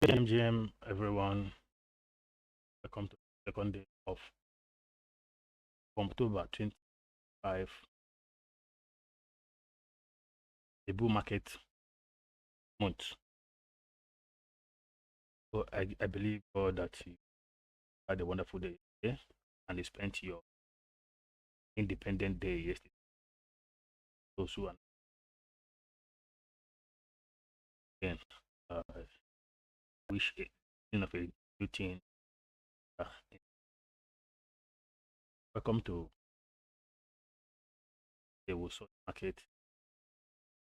MGM, everyone. Welcome to the second day of October 25, the bull market month. So I believe God that you had a wonderful day today and you spent your independent day yesterday. Those who are again, uh, wish a of a new thing. Uh, Welcome to the Wholesale market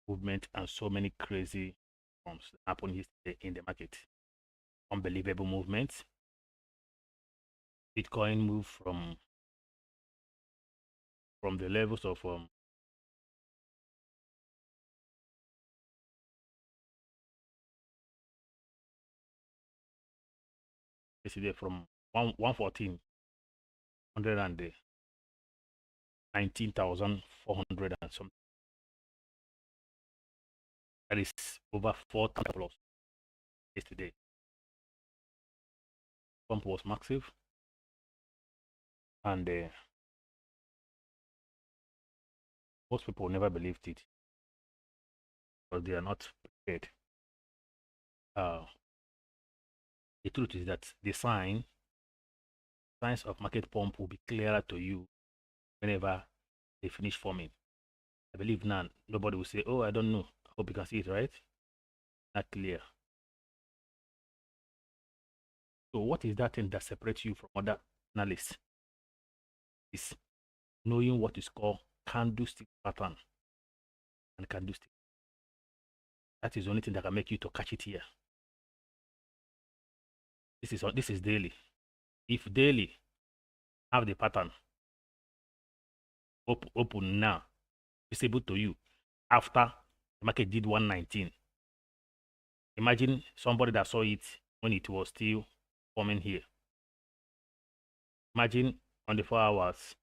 movement and so many crazy forms that happened yesterday in the market. Unbelievable movements. Bitcoin moved from the levels of yesterday from 114 100 and 19,400 and something. That is over 4,000 plus yesterday. Pump was massive, and most people never believed it because they are not prepared. The truth is that the signs of market pump will be clearer to you whenever they finish forming. I believe now nobody will say, "Oh, I don't know." I hope you can see it, right? Not clear. So, what is that thing that separates you from other analysts? Is knowing what is called candlestick pattern and candlestick. That is the only thing that can make you to catch it here. This is daily. If daily have the pattern open now, visible to you after the market did 119. Imagine somebody that saw it when it was still forming here. Imagine on the 4 hours,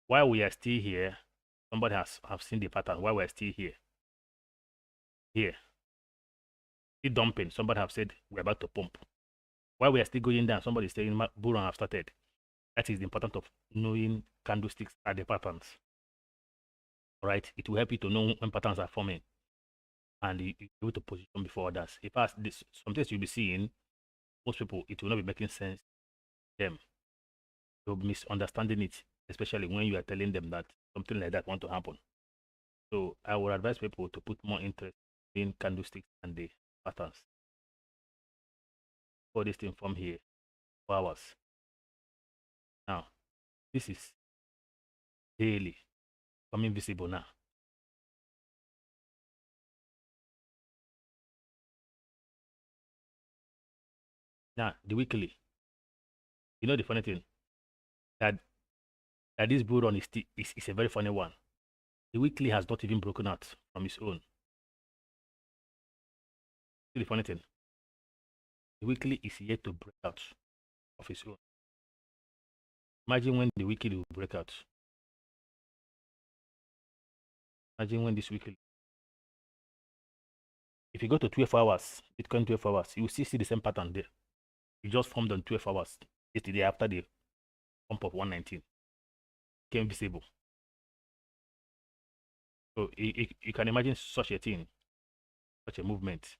while we are still here, somebody have seen the pattern while we're still here. Here. Still dumping, somebody have said we're about to pump. While we are still going down, somebody is saying bull run have started. That is the importance of knowing candlesticks are the patterns. Right? It will help you to know when patterns are forming and you be able to position before others. If sometimes you'll be seeing, most people, it will not be making sense to them. They'll be misunderstanding it, especially when you are telling them that something like that want to happen. So I would advise people to put more interest in candlesticks and the patterns. For this thing from here, 4 hours. Now, this is daily, becoming visible now. Now, the weekly. You know the funny thing? That this bull run is a very funny one. The weekly has not even broken out from its own. See the funny thing? The weekly is yet to break out of its own. Imagine when the weekly will break out. Imagine when this weekly. If you go to 12 hours, Bitcoin 12 hours, you will still see the same pattern there. It just formed on 12 hours yesterday after the pump of 119. Became visible. So you can imagine such a thing, such a movement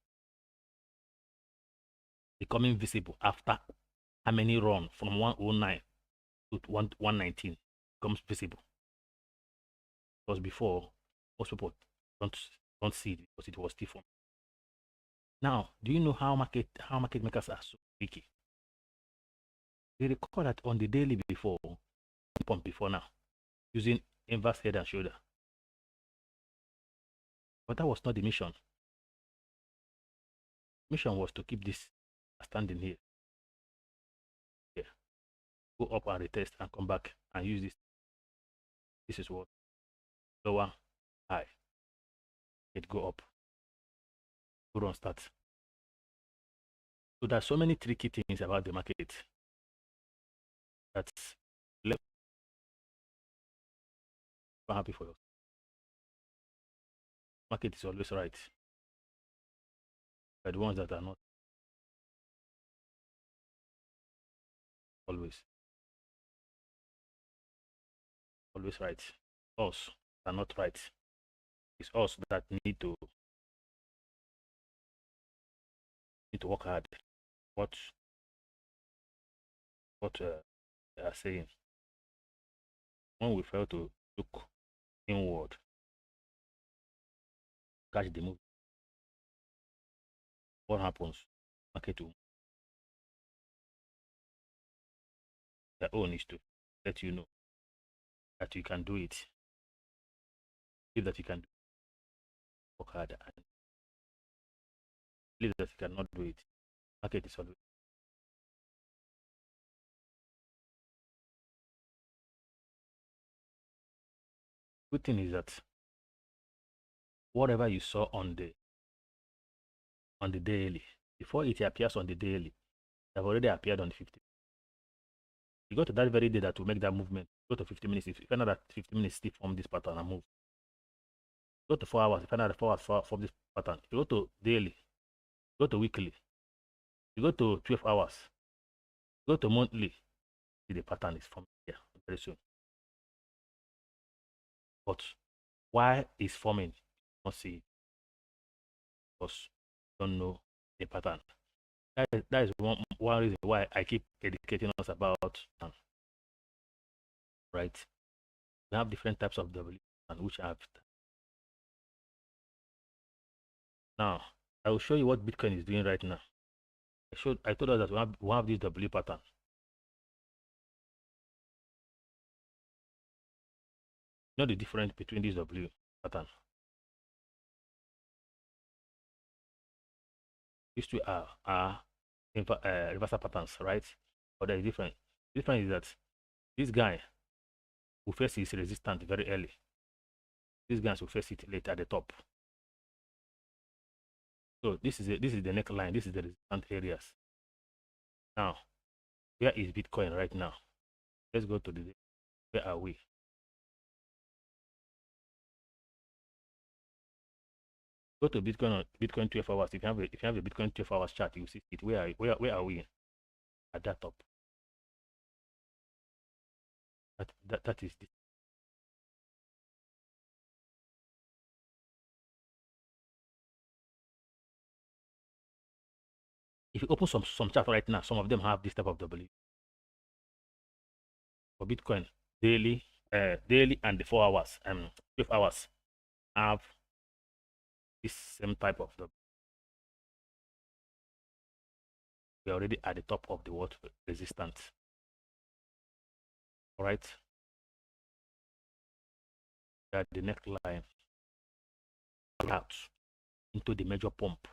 becoming visible after how many run from 109 to 119 becomes visible. Because before, most people don't see it because it was still forming. Now, do you know how market makers are so tricky? They record that on the daily before, pump before now, using inverse head and shoulder. But that was not the mission. Mission was to keep this standing here. Yeah. Go up and retest and come back and use this. This is what lower, high. It go up. Go on start. So there's so many tricky things about the market. That's left. I'm happy for you. Market is always right. But the ones that are not. Always. Always right. Us are not right. It's us that need to work hard. What they are saying. When we fail to look inward, catch the move, what happens? Market will their own is to let you know that you can do it. Believe that you can work hard and believe that you cannot do it. Market is always. Good thing is that whatever you saw on the daily, before it appears on the daily, they have already appeared on the 50. You go to that very day that will make that movement. Go to 50 minutes. If you find out that 50 minutes still form this pattern and move, go to 4 hours. If you find out that 4 hours form this pattern. If you go to daily, go to weekly, you go to 12 hours, go to monthly, see the pattern is forming here very soon. But why is forming? You don't see it because you don't know the pattern. That is one reason why I keep educating us about right. We have different types of W and which have. Now I will show you what Bitcoin is doing right now. I told us that we have this W pattern. You know the difference between this W pattern. These two are reversal patterns, right? But there is different. The difference is that this guy will face his resistance very early. These guys will face it later at the top. So this is the neckline. This is the resistance areas. Now, where is Bitcoin right now? Let's go to where are we? Go to Bitcoin 12 hours. If you have a Bitcoin 12 hours chart, you see it. Where are we? At that top. That is this. If you open some chart right now, some of them have this type of W. For Bitcoin, daily and the 4 hours, 12 hours have this same type of W. We're already at the top of the what resistance. All right. That the neckline out into the major pump.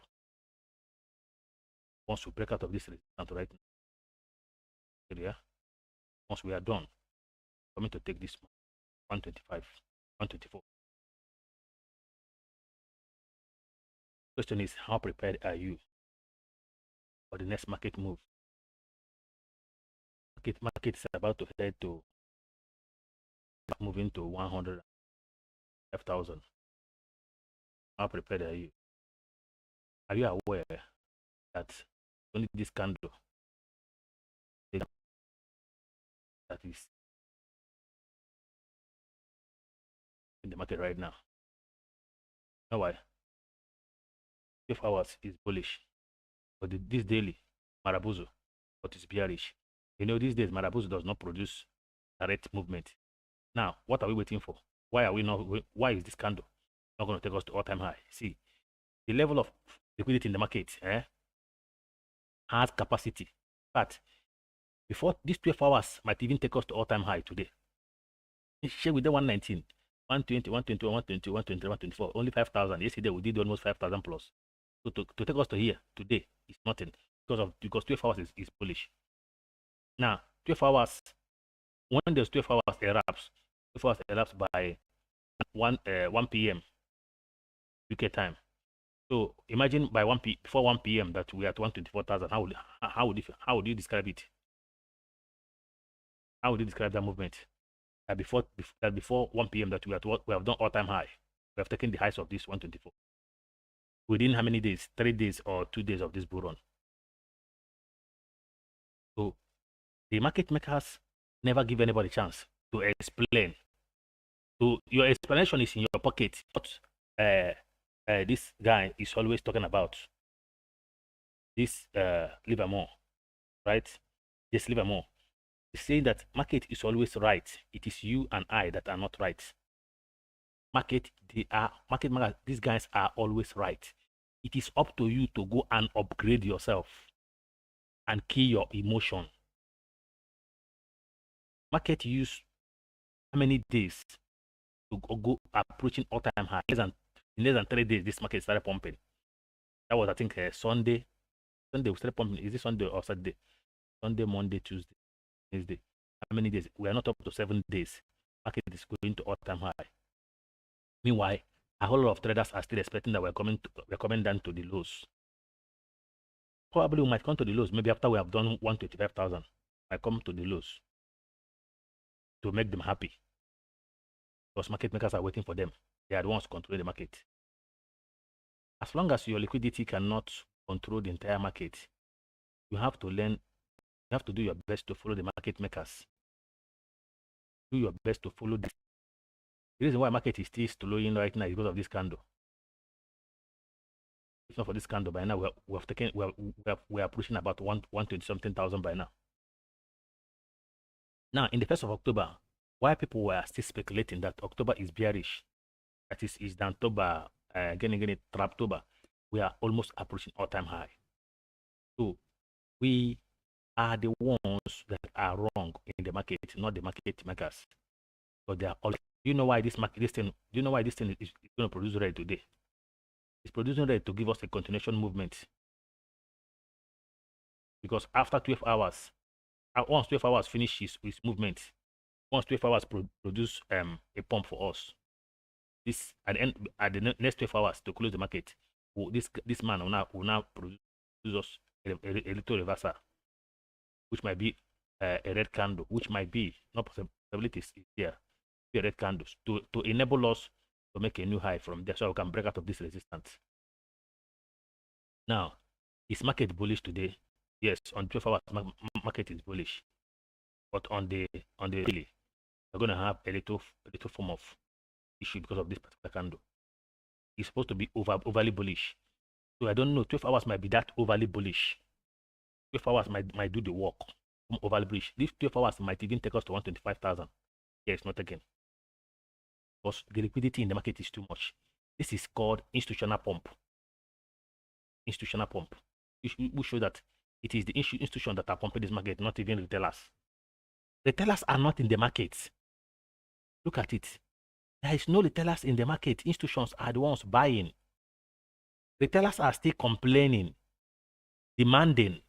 Once we break out of this resistance right now, once we are done, I'm going to take this 125, 124. Question is, how prepared are you for the next market move? Market is about to head to moving to 105,000. How prepared are you? Are you aware that only this candle that is in the market right now? You know why? 12 hours is bullish, but this daily Marabuzo, what is bearish? You know, these days Marabuzo does not produce direct movement. Now, what are we waiting for? Why are we not? Why is this candle not going to take us to all-time high? See, the level of liquidity in the market has capacity, but before these 12 hours might even take us to all-time high today. Share with the 119, 120, 121, 120, 120, 124, only 5,000. Yesterday we did almost 5,000 plus. So to take us to here today is nothing because 12 hours is bullish. Now 12 hours, when there's 12 hours elapsed by 1 p.m. UK time. So imagine by before 1 p.m. that we are at 124,000. How would you describe it? How would you describe that movement? Before 1 p.m. that we have done all-time high. We have taken the highs of this 124. Within how many days? 3 days or 2 days of this bull run. So The market makers never give anybody a chance to explain. So your explanation is in your pocket. What this guy is always talking about. This Livermore, right? This Livermore is saying that market is always right. It is you and I that are not right. Market makers, these guys are always right. It is up to you to go and upgrade yourself and kill your emotion. Market use how many days to go approaching all-time high? In less than 3 days, this market started pumping. That was, I think, Sunday. Sunday we started pumping. Is it Sunday or Saturday? Sunday, Monday, Tuesday, Wednesday. How many days? We are not up to 7 days. Market is going to all-time high. Meanwhile, a whole lot of traders are still expecting that we're coming down to the lows. Probably we might come to the lows. Maybe after we have done 125,000, might come to the lows to make them happy. Because market makers are waiting for them. They are the ones controlling the market. As long as your liquidity cannot control the entire market, you have to learn, you have to do your best to follow the market makers. Do your best to follow this. The reason why market is still slowing right now is because of this candle. If not for this candle, by now we are pushing about 120 something thousand by now. Now, in the 1st of October, why people were still speculating that October is bearish, that is the October, getting Traptober, we are almost approaching all-time high. So we are the ones that are wrong in the market, not the market makers. So they are all. Do you know why this thing? Do you know why this thing is going to produce red today? It's producing red to give us a continuation movement. Because after 12 hours, once 12 hours finishes its movement, once 12 hours produce a pump for us. This at the next 12 hours to close the market, this man will now produce us a little reversal, which might be a red candle, which might be not possibilities here, be a red candles to enable us to make a new high from there, so we can break out of this resistance. Now, is market bullish today? Yes, on 12 hours market is bullish, but on the daily, we're going to have a little form of issue because of this particular candle. It's supposed to be overly bullish, so I don't know. 12 hours might be that overly bullish. 12 hours might do the work from overly bullish. These 12 hours might even take us to 125,000. Yeah, it's not taken because the liquidity in the market is too much. This is called institutional pump. Institutional pump. We show that it is the institution that are pumping this market, not even retailers. Retailers are not in the market. Look at it. There is no retailers in the market. Institutions are the ones buying. Retailers are still complaining, demanding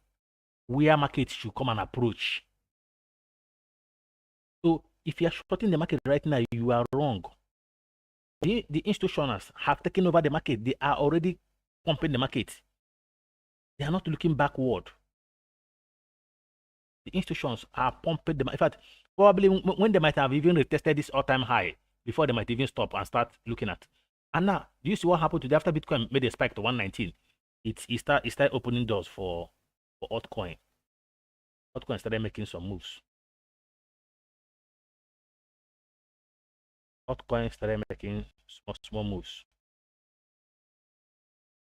where market should come and approach. So if you are shorting the market right now, you are wrong. The institutions have taken over the market. They are already pumping the market. They are not looking backward. The institutions are pumping them. In fact, probably when they might have even retested this all-time high before they might even stop and start looking at. And now, do you see what happened today after Bitcoin made a spike to 119? It started opening doors for altcoin. Altcoin started making some moves. Altcoin started making small moves.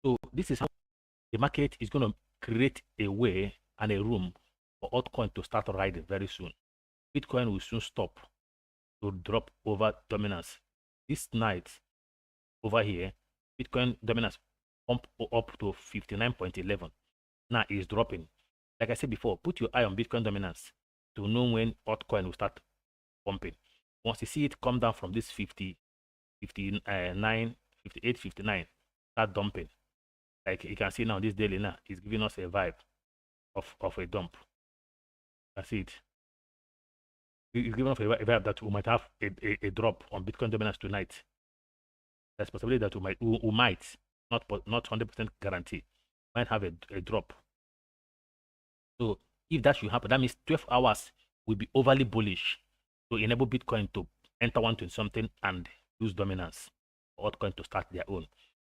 So this is how the market is going to create a way and a room for altcoin to start riding very soon. Bitcoin will soon stop to drop over dominance. This night over here, Bitcoin dominance pump up to 59.11. Now it's dropping. Like I said before, put your eye on Bitcoin dominance to know when altcoin will start pumping. Once you see it come down from this 50, 59, 58, 59, start dumping. Like you can see now, this daily now is giving us a vibe of a dump. That's it. It's giving us a vibe that we might have a drop on Bitcoin dominance tonight. There's possibility that we might not 100% guarantee, might have a drop. So if that should happen, that means 12 hours will be overly bullish to enable Bitcoin to enter 120 something and lose dominance, for altcoin to start their own.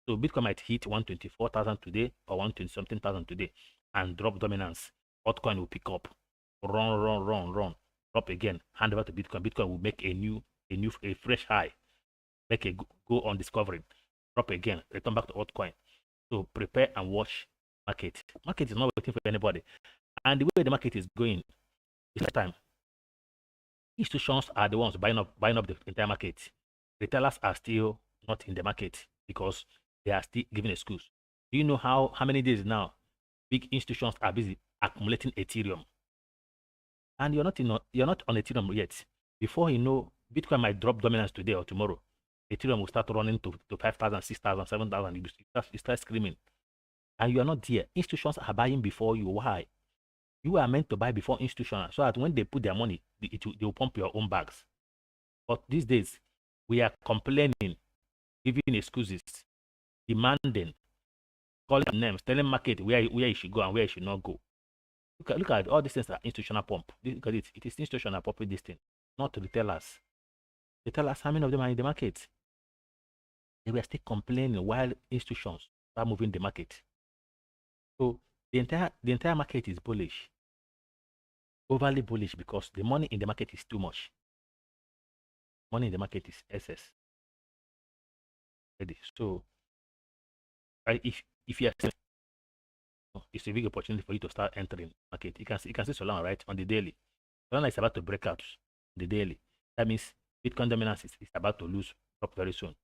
So Bitcoin might hit 124,000 today or 120 something thousand today and drop dominance. Altcoin will pick up run, drop again, hand over to Bitcoin. Bitcoin will make a fresh high, make a go on discovering, drop again, return back to altcoin. So prepare and watch market. Market is not waiting for anybody, and the way the market is going, it's time. Institutions are the ones buying up the entire market. Retailers are still not in the market because they are still giving excuse. Do you know how many days now big institutions are busy accumulating Ethereum? And you're not on Ethereum yet. Before you know, Bitcoin might drop dominance today or tomorrow. Ethereum will start running to 5,000, 6,000, 7,000. You start screaming. And you are not there. Institutions are buying before you. Why? You are meant to buy before institutions so that when they put their money, they will pump your own bags. But these days, we are complaining, giving excuses, demanding, calling names, telling market where you should go and where you should not go. Look at all these things are institutional pump. Look at it. It is institutional pumping this thing, not retailers. Retailers, how many of them are in the market? They were still complaining while institutions are moving the market. So the entire market is bullish, overly bullish, because the money in the market is too much. Money in the market is excess. So if you are, it's a big opportunity for you to start entering market. You can see Solana right on the daily. Solana is about to break out on the daily. That means Bitcoin dominance is about to drop very soon.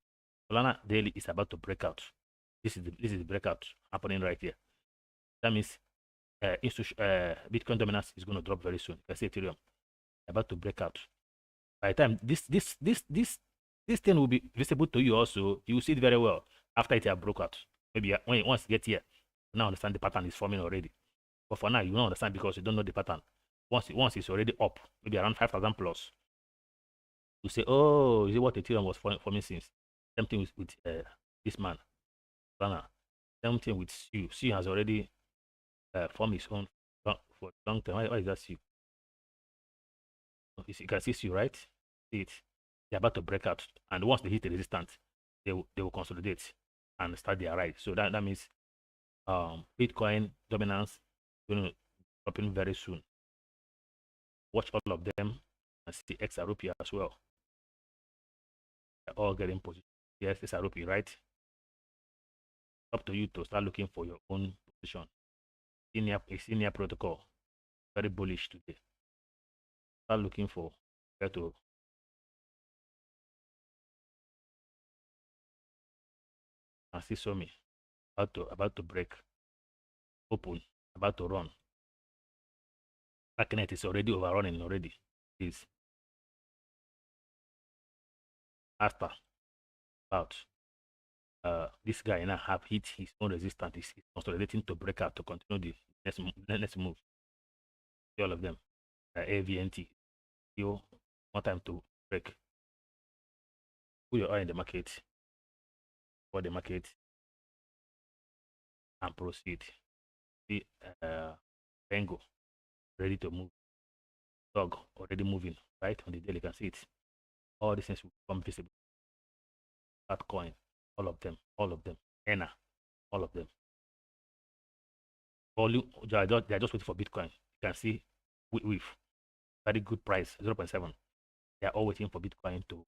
Solana daily is about to break out. This is the breakout happening right here. That means Bitcoin dominance is going to drop very soon. You can see Ethereum about to break out. By the time this thing will be visible to you also, you will see it very well after it has broke out. Maybe once you get here, you now understand the pattern is forming already. But for now, you don't understand because you don't know the pattern. Once it's already up, maybe around 5,000 plus, you say, oh, is it what Ethereum was forming since? Same thing with this man, Solana. Same thing with Su. Su has already formed his own for a long time. Why is that Su? You can see Su, right? See it. They're about to break out, and once they hit the resistance, they will consolidate and start their rise. So that means Bitcoin dominance going to dropping very soon. Watch all of them and see XRP as well. They're all getting position. Yes, XRP, right? Up to you to start looking for your own position. Senior protocol, very bullish today. Start looking for where to. And see Somi about to break open, about to run. Darknet is already overrunning already. Is after about this guy now have hit his own resistance. He's consolidating to break out to continue the next move. See all of them. AVNT. You more time to break. Put your eye in the market. For the market and proceed. See Bengo ready to move. Dog already moving right on the daily. You can see it. All these things will become visible. Altcoin, all of them, ENA, all of them. Volume, they are just waiting for Bitcoin. You can see with very good price, 0.7. They are all waiting for Bitcoin to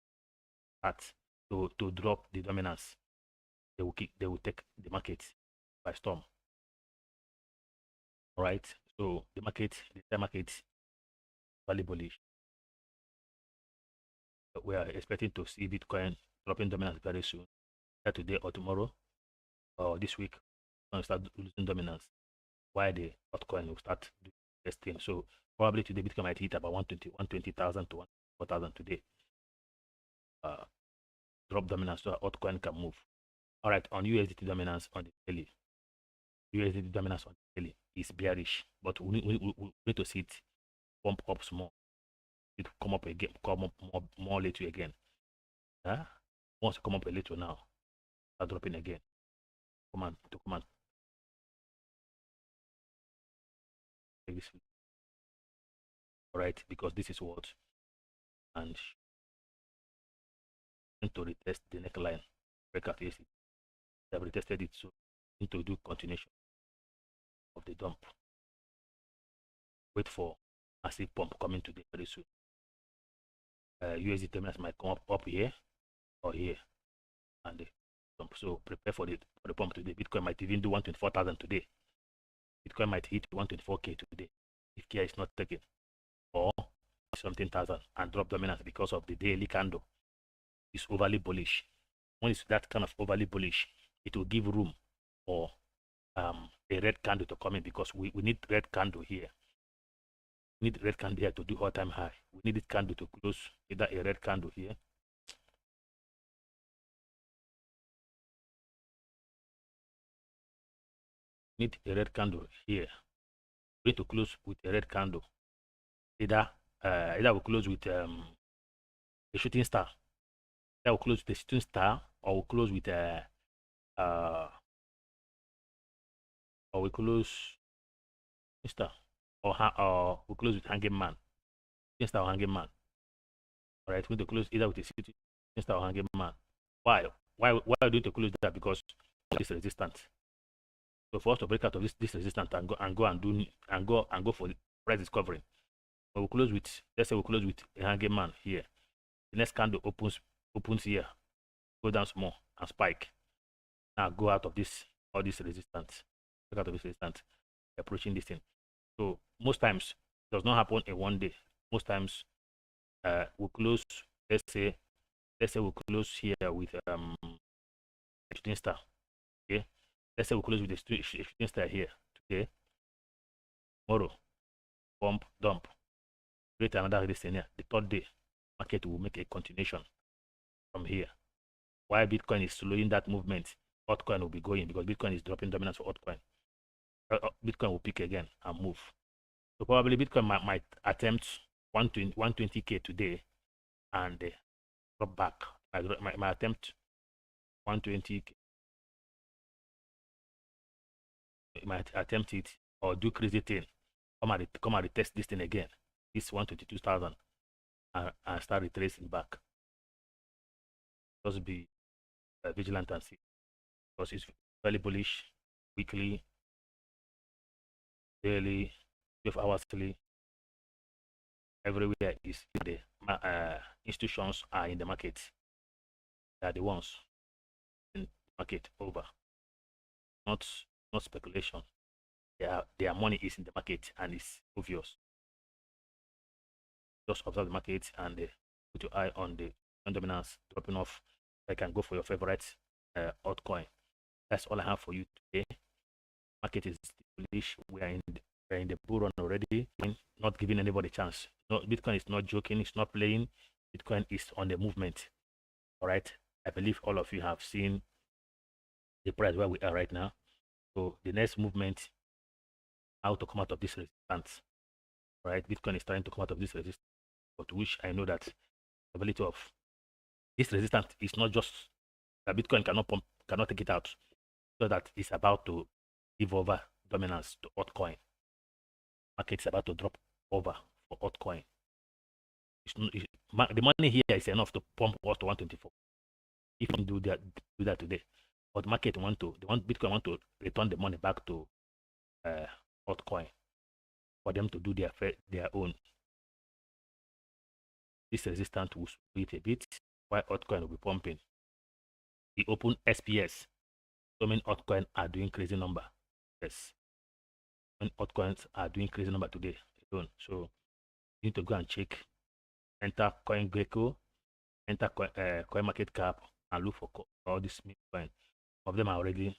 start to drop the dominance. They will take the market by storm. All right. So the entire market, very bullish. We are expecting to see Bitcoin dropping dominance very soon, either today or tomorrow, or this week. Going to start losing dominance. Why the altcoin will start doing this thing. So probably today Bitcoin might hit about 120,000 to 104,000 today. Drop dominance so altcoin can move. All right, on USDT dominance on the daily. USDT dominance on the daily is bearish, but we need to see it pump up small. It come up again, come up more later again. Once it come up a little now, start dropping again. Come on. Take this. All right, because this is what, and to retest the neckline, break out AC. They have retested it, so need to do continuation of the dump. Wait for massive pump coming today very soon. USD terminals might come up here or here, and so prepare for the pump today. Bitcoin might even do 124,000 today. Bitcoin might hit 124k today if care is not taken, or something thousand and drop dominance because of the daily candle. It's overly bullish. When it's that kind of overly bullish, it will give room for a red candle to come in, because we need red candle here. We need red candle here to do all-time high. We need this candle to close, either a red candle here. Need a red candle here. We need to close with a red candle. Either we close with a shooting star. Either we close with a shooting star, or we close with or we close star, or we close with hanging man. Shooting star or hanging man. All right, we need to close either with a shooting star or hanging man. Why? Why are we going to close that? Because it's resistant. So for us to break out of this resistance and go for the price discovery, we'll close with, let's say we close with a hanging man here. The next candle opens here, go down small and spike. Now go out of all this resistance. Break out of this resistance, approaching this thing. So most times it does not happen in one day. Most times we'll close, let's say we'll close here with shooting star. Okay. Let's say we close with the shooting star here today. Tomorrow, pump, dump, create another resistance here. The third day, market will make a continuation from here. Why Bitcoin is slowing that movement, altcoin will be going, because Bitcoin is dropping dominance for altcoin. Bitcoin will pick again and move. So probably Bitcoin might attempt 120k today and drop back. My attempt 120k. Might attempt it or do crazy thing, come and retest this thing again, this 122,000, and start retracing back. Just be vigilant and see, because it's very bullish. Weekly, daily, 12 hourly, everywhere is the institutions are in the market. They are the ones in the market over, not speculation. Their money is in the market, and it's obvious. Just observe the market and put your eye on the dominance dropping off. I can go for your favorite altcoin. That's all I have for you today. Market is bullish. We're in the bull run already. Not giving anybody a chance. No, Bitcoin is not joking. It's not playing. Bitcoin is on the movement. All right. I believe all of you have seen the price where we are right now. So the next movement, how to come out of this resistance. Right. Bitcoin is trying to come out of this resistance, but which I know that the ability of this resistance is not just that Bitcoin cannot take it out, so that it's about to give over dominance to altcoin. Market is about to drop over for altcoin. The money here is enough to pump us to 124. If you do that today, but market Bitcoin want to return the money back to altcoin for them to do their own. This resistance will split a bit, while altcoin will be pumping. The open SPS, so many altcoins are doing crazy number. Yes, when altcoins are doing crazy number today alone. So you need to go and check. Enter CoinGecko, enter CoinMarketCap, and look for all these coins. Of them are already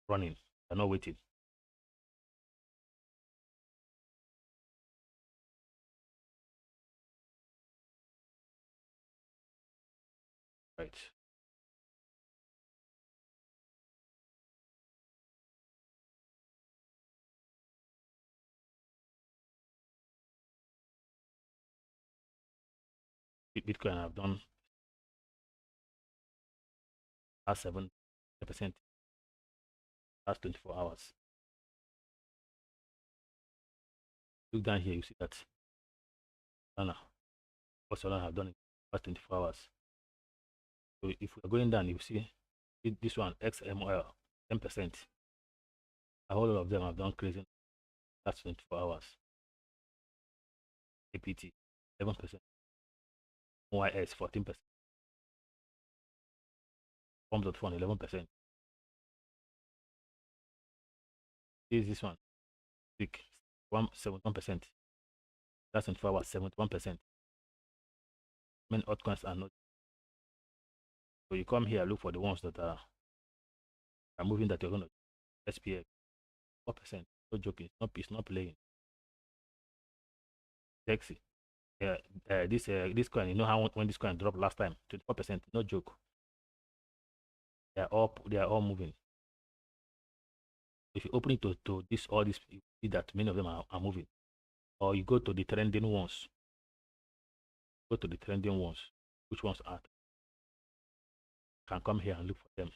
running. They're not waiting. Right. Bitcoin have done last 7%, last 24 hours. Look down here, you see that Ghana, what Solana have done in last 24 hours. So if we are going down, you see this one, XML, 10%. A whole lot of them have done crazy last 24 hours. APT 11%, OYS 14%, Forms.fun 11%. This one, Tick 71%. That's in 4 hours, 71%. Main altcoins are not. So you come here, look for the ones that are moving that you're gonna SPF 4%. No joking, it's not playing. Sexy. Yeah, this coin, you know how when this coin dropped last time, 24%, no joke. They are all moving. If you open it to this all this, you see that many of them are moving. Or you go to the trending ones. Go to the trending ones. Which ones are? Can come here and look for them.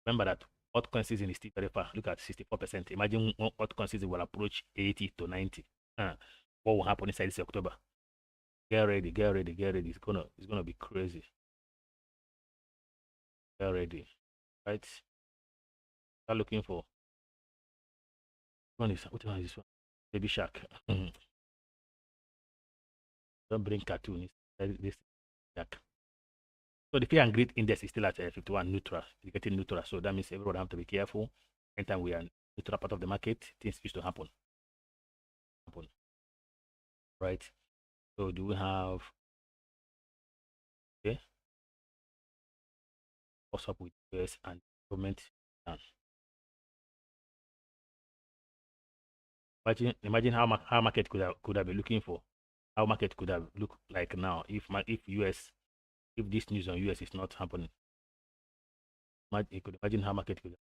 Remember that altcoin season is still very far. Look at 64%. Imagine altcoin season will approach 80 to 90. What will happen inside this October? Get ready, get ready, get ready. It's gonna be crazy. Get ready. Right? Start looking for what one is this one? Baby Shark. Don't bring cartoon. This shark. So the fear and greed index is still at 51 neutral. It's getting neutral. So that means everyone have to be careful. Anytime we are neutral part of the market, things used to happen. Right? So do we have okay? What's up with US and government? Imagine how market could have been looking for. How market could have looked like now if this news on US is not happening. You could imagine how market could have.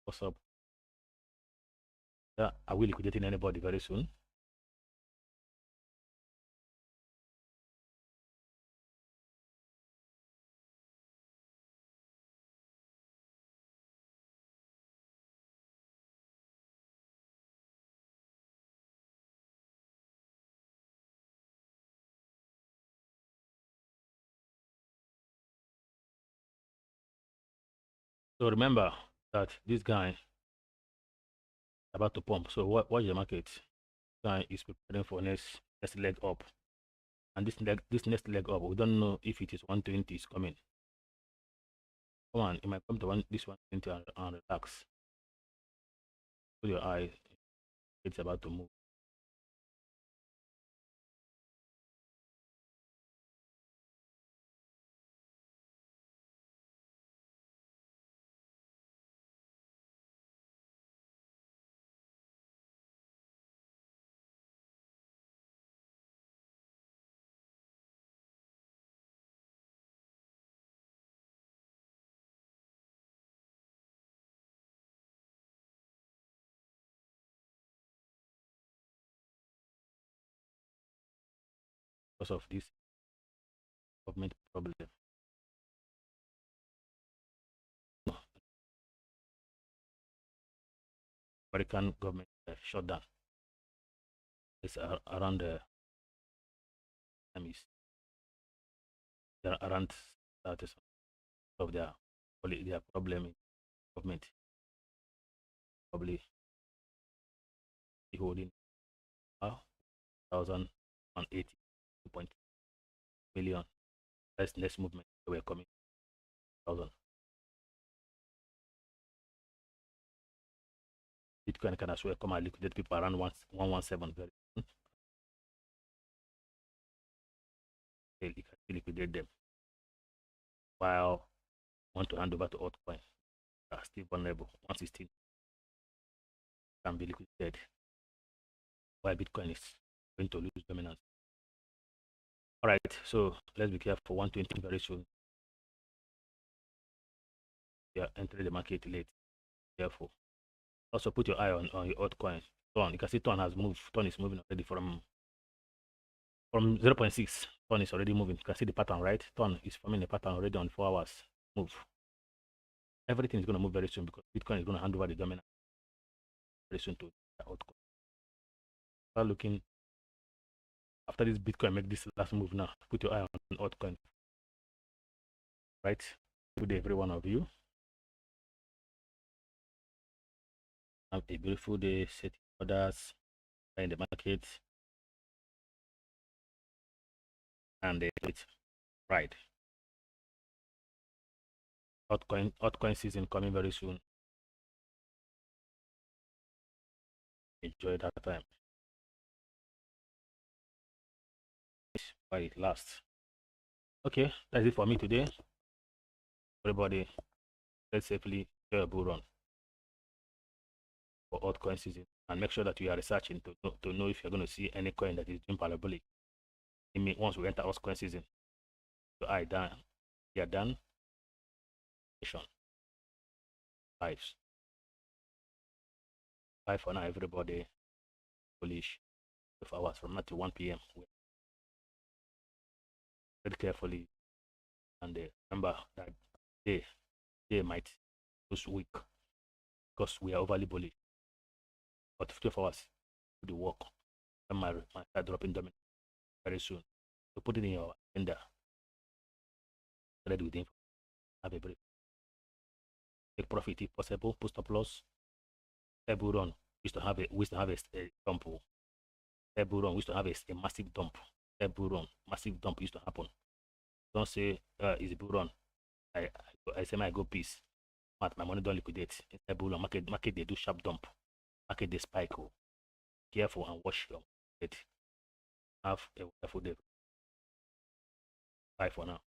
What's up? Yeah, are we liquidating anybody very soon? So remember that this guy is about to pump. So watch the market. This guy is preparing for next leg up. And this next leg up, we don't know if it is 120 is coming. Come on, it might come to this 120 and relax. Put your eye, it's about to move. Because of this government problem. American government shutdown. It's around the time is around 30 of their problem in government probably holding 1,080.2 million. That's next movement we're coming 1,000. Bitcoin can as well come and liquidate people around 117 very soon. You can liquidate them while want to hand over to altcoin are still vulnerable. 116 can be liquidated while Bitcoin is going to lose dominance. All right, so let's be careful. 120 very soon. Yeah, entering the market late. Careful. Also, put your eye on your altcoins. Ton, you can see Ton has moved. Ton is moving already from 0.6. Ton is already moving. You can see the pattern, right? Ton is forming a pattern already on 4 hours. Move. Everything is going to move very soon because Bitcoin is going to hand over the dominance very soon to the altcoin. Start looking after this Bitcoin make this last move now. Put your eye on altcoin. Right? Good day, every one of you. Have a beautiful day. Set orders in the market and it's right. Altcoin season coming very soon. Enjoy that time while it lasts. Okay, that's it for me today. Everybody, let's safely enjoy a bull run for altcoin season and make sure that you are researching to know if you're going to see any coin that is doing parabolic. I mean, once we enter altcoin season, so I done, we are done. Lives. Bye for now, everybody. Bullish 12 hours from now to 1 p.m. Read carefully and remember that day might lose weak because we are overly bullish. But 12 hours to the work. And my start dropping dominant very soon. So put it in your agenda. Ready with info. Have a break. Take profit if possible. Post stop loss. Table run. We used to have a dump. Table run. We used to have a massive dump. Table run. Massive dump used to happen. Don't say it's a bull run. I say my go peace. My money don't liquidate. Inside bull run. Market they do sharp dump. Market they spike. Oh. Careful and watch your head. Have a wonderful day. Bye for now.